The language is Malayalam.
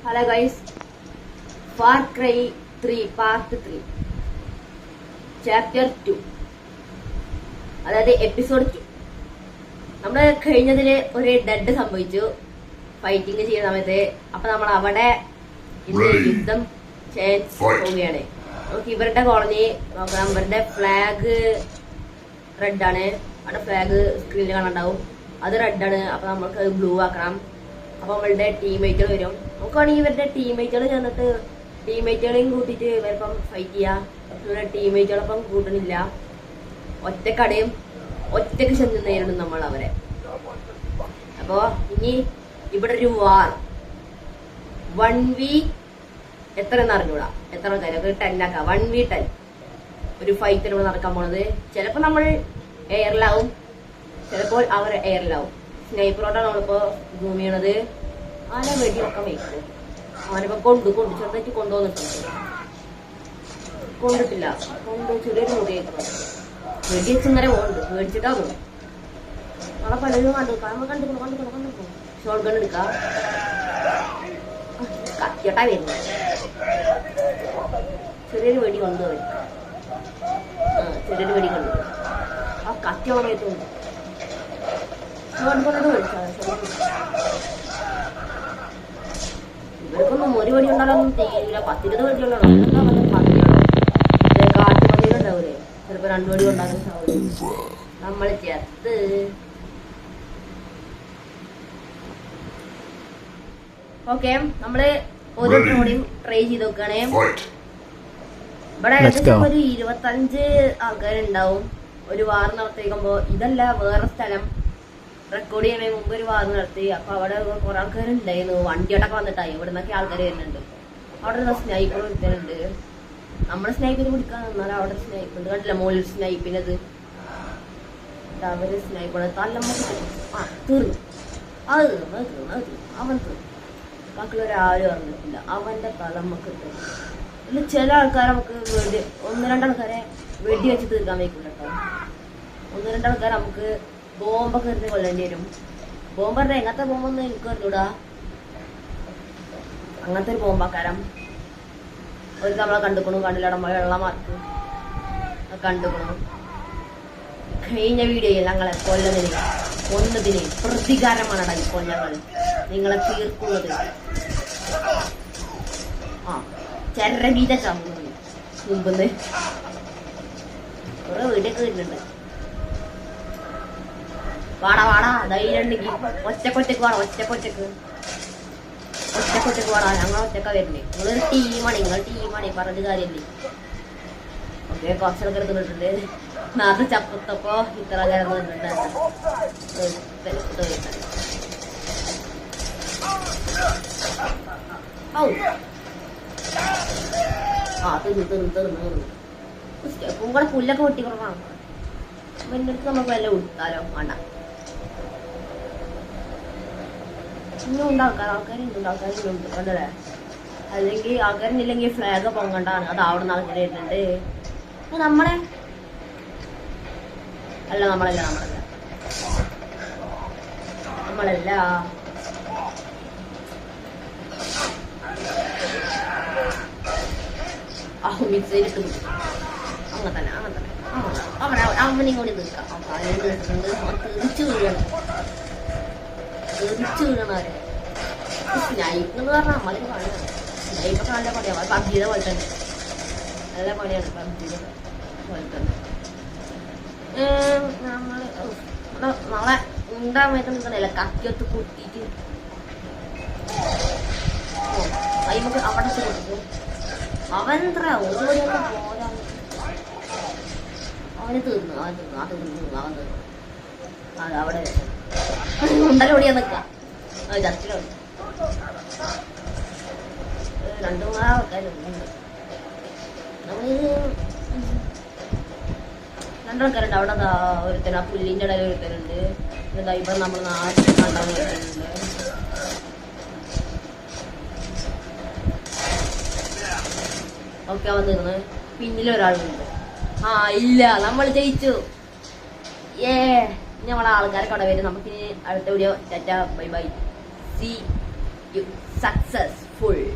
Hello guys, far cry 3 part 3 chapter 2, അതായത് എപ്പിസോഡ് 2. നമ്മള് കഴിഞ്ഞതില് ഒരു ഡെഡ് സംഭവിച്ചു ഫൈറ്റിംഗ് ചെയ്യുന്ന സമയത്ത്. അപ്പൊ നമ്മൾ അവിടെ യുദ്ധം ചെയ്യാൻ പോവുകയാണ്. നമുക്ക് ഇവരുടെ കോളനി നോക്കാം. ഇവരുടെ ഫ്ലാഗ് റെഡ് ആണ്. അവിടെ ഫ്ലാഗ് സ്ക്രീനിൽ കാണാണ്ടാവും, അത് റെഡാണ്. അപ്പൊ നമുക്ക് അത് ബ്ലൂ ആക്കണം. അപ്പൊ നമ്മളുടെ ടീംമേറ്റുകൾ വരും. നമുക്കാണെങ്കിൽ ഇവരുടെ ടീംമേറ്റുകൾ ചെന്നിട്ട് ടീംമേറ്റുകളെയും കൂട്ടിയിട്ട് ഇവരിപ്പം ഫൈറ്റ് ചെയ്യാം. ഇവരുടെ ടീംമേറ്റുകളൊപ്പം കൂട്ടണില്ല, ഒറ്റക്കടയും ഒറ്റക്ക് ചെന്ന് നേരിടും നമ്മൾ അവരെ. അപ്പോ ഇനി ഇവിടെ ഒരു വാർ 1v എത്ര എന്ന് അറിഞ്ഞൂടാ, എത്ര ആൾക്കാർ 10 ആക്കാം. 1v10 ഒരു ഫൈറ്റ് ഇവിടെ നടക്കാൻ പോണത്. ചിലപ്പോൾ നമ്മൾ എയറിലാവും, ചിലപ്പോൾ അവർ എയറിലാവും. സ്നൈപ്പറോട്ടാണ് നമ്മളിപ്പോ സൂം ചെയ്യണത്. ആനെ വെടിയൊക്കെ വയ്ക്കും. അവനിപ്പോ ചെറുതായിട്ട് കൊണ്ടുവന്നിട്ടുണ്ട്. കൊണ്ടിട്ടില്ല, ചെറിയൊരു മുടി വയ്ക്കുന്നത്. വെടി വെച്ച് ഇന്നലെ പോകുന്നുണ്ട്, മേടിച്ചിട്ടാ പോകും. നമ്മളെ പലരും കണ്ടിരിക്കണം. ഷോട്ട് ഗൺ എടുക്കാം. കത്തിയോട്ടാ വരുന്നത്. ചെറിയൊരു വെടി കൊണ്ടുപോയി. ചെറിയൊരു വെടി കൊണ്ടുപോയി. ആ കത്തിയോളം എത്തുന്നുണ്ട്. ഇവർക്കൊന്നും ഒരു വടി ഉണ്ടാകാനൊന്നും ചെയ്യില്ല. 10-20 വടി ഉണ്ടാകും. കാട്ടുപന്നികളുണ്ടാവൂലേ, ചിലപ്പോ 2 വടി ഉണ്ടാകാൻ സാധിക്കും. നമ്മള് ചേർത്ത് ഓക്കെ. നമ്മള് ഓരോരുത്തരോടെയും ട്രൈ ചെയ്ത് നോക്കുകയാണേ. ഇവിടെ ഏകദേശം ഒരു 25 ആൾക്കാരുണ്ടാവും. ഒരു വാർ നടത്തിക്കുമ്പോ ഇതല്ല വേറെ സ്ഥലം റെക്കോർഡ് ചെയ്യുന്നതിന് മുമ്പ് ഒരു വാർ നടത്തി. അപ്പൊ അവിടെ കുറെ ആൾക്കാരുണ്ടായിരുന്നു. വണ്ടിയോട്ടൊക്കെ വന്നിട്ടായി. ഇവിടെ നിന്നൊക്കെ ആൾക്കാർ വരുന്നുണ്ട്. അവിടെ സ്നൈപ്പർ വിളിക്കുന്നുണ്ട്. നമ്മളെ സ്നൈപ്പിന് പിടിക്കാൻ നിന്നാൽ അവിടെ സ്നൈപ്പ് ഉണ്ട്. കണ്ടില്ല മോളിൽ സ്നൈപ്പിനത്. അവര് സ്നൈപ്പർ തല്ലമ്മ തീർന്നു. അത് അവൻ തീർന്നു. ബാക്കിയുള്ളവരാരും അറിഞ്ഞിട്ടില്ല. അവന്റെ തലമ്മക്ക് ഇല്ല. ചില ആൾക്കാരെ നമുക്ക് 1-2 ആൾക്കാരെ വെടി വെച്ച് തീർക്കാൻ വയ്ക്കില്ല കേട്ടോ. 1-2 ആൾക്കാരെ നമുക്ക് ബോംബൊക്കെ എറിഞ്ഞ് കൊല്ലേണ്ടി വരും. ബോംബറിന്റെ എങ്ങനത്തെ ബോംബൊന്നും എനിക്ക് അറിഞ്ഞൂടാ. അങ്ങനത്തെ ഒരു ബോംബാക്കാരം ഒരു നമ്മളെ കണ്ടുക്കണു. കണ്ടില്ല, നമ്മളെ വെള്ളമാർക്ക് കണ്ടുക്കണു. കഴിഞ്ഞ വീഡിയോയിൽ ഞങ്ങളെ കൊന്നതിന് പ്രതികാരമാണ് ഇപ്പോൾ ഞങ്ങൾ നിങ്ങളെ തീർക്കുന്നത്. ചെറബീത ചമ്മുന്നത് മുമ്പ് കുറെ വീടൊക്കെ വരുന്നുണ്ട്. വാടാ ധൈര്യം ഉണ്ടെങ്കിൽ ഒറ്റക്കൊറ്റക്ക് വാടാ. ഒറ്റക്കൊറ്റക്ക് വാടാ. ഞങ്ങൾ ഒറ്റക്ക വരുന്നേ. നിങ്ങളൊരു ടീമാണ് പറഞ്ഞ കാര്യല്ലേ. ഓക്കെ, കുറച്ചൊക്കെ എടുത്തിട്ടുണ്ട്. നാളെ ചപ്പത്തപ്പോ ഇത്ര കയറുന്ന പൂങ്കളെ പുല്ലൊക്കെ വെട്ടി കുറവാണ്. എൻ്റെ അടുത്ത് നമുക്ക് വല്ല ഉടുത്താലോ വേണ്ട. ഇന്നും ഉണ്ട് ആൾക്കാരുണ്ട് കണ്ടല്ലേ. അല്ലെങ്കിൽ ആൾക്കാരില്ലെങ്കിൽ ഫ്ലാഗ് പൊങ്ങണ്ടാണ്. അത് അവിടെ നിന്ന് ആൾക്കാർ വരുന്നുണ്ട്. നമ്മളെ നമ്മളല്ല മിക്സിയിലിട്ട് അങ്ങനെ തന്നെ അവനെ കൂടി നിൽക്കാം. തെറിച്ചു വീഴണവരെ. സ്നൈപ്പ് എന്ന് പറഞ്ഞാൽ നമ്മളൊരു പണിയാണ്. സ്നൈപ്പൊക്കെ നല്ല പണിയാണ്. പബ്ജിയുടെ പോലെ തന്നെ നല്ല പണിയാണ്. പബ്ജിയുടെ പോലെ തന്നെ നമ്മളെ ഉണ്ടാകുമ്പോൾ നിൽക്കണല്ല കത്തിയൊത്ത് കുത്തിയിട്ട് കൈമക്ക് അവിടെ കൊടുക്കും. അവൻ എത്ര ഒരു വഴിയൊന്നും പോരാ. അവന് തീർന്നു. അത് അവിടെ ഉണ്ടല്ലോ ഓടിയാ നിൽക്കാം. ചത്തിലുണ്ട് 2-3 ആൾക്കാരുണ്ട്. നമ്മള് 2 ആൾക്കാരുണ്ട്. അവിടെ ഒരുത്തൻ ആ പുല്ലിന്റെ ഇടയിൽ ഒരുത്തനുണ്ട്. ഇവിടെ നമ്മൾ നാട്ടിൽ കണ്ടാൻ ഒരുത്തനുണ്ട്. ഓക്കെ, അവൻ തീർന്ന്. പിന്നിലൊരാളുണ്ട്. ഇല്ല, നമ്മൾ ജയിച്ചു. നമ്മളെ ആൾക്കാരൊക്കെ അവിടെ വരും. നമുക്കിനി അടുത്ത video. Tata, bye bye, see you success. Full.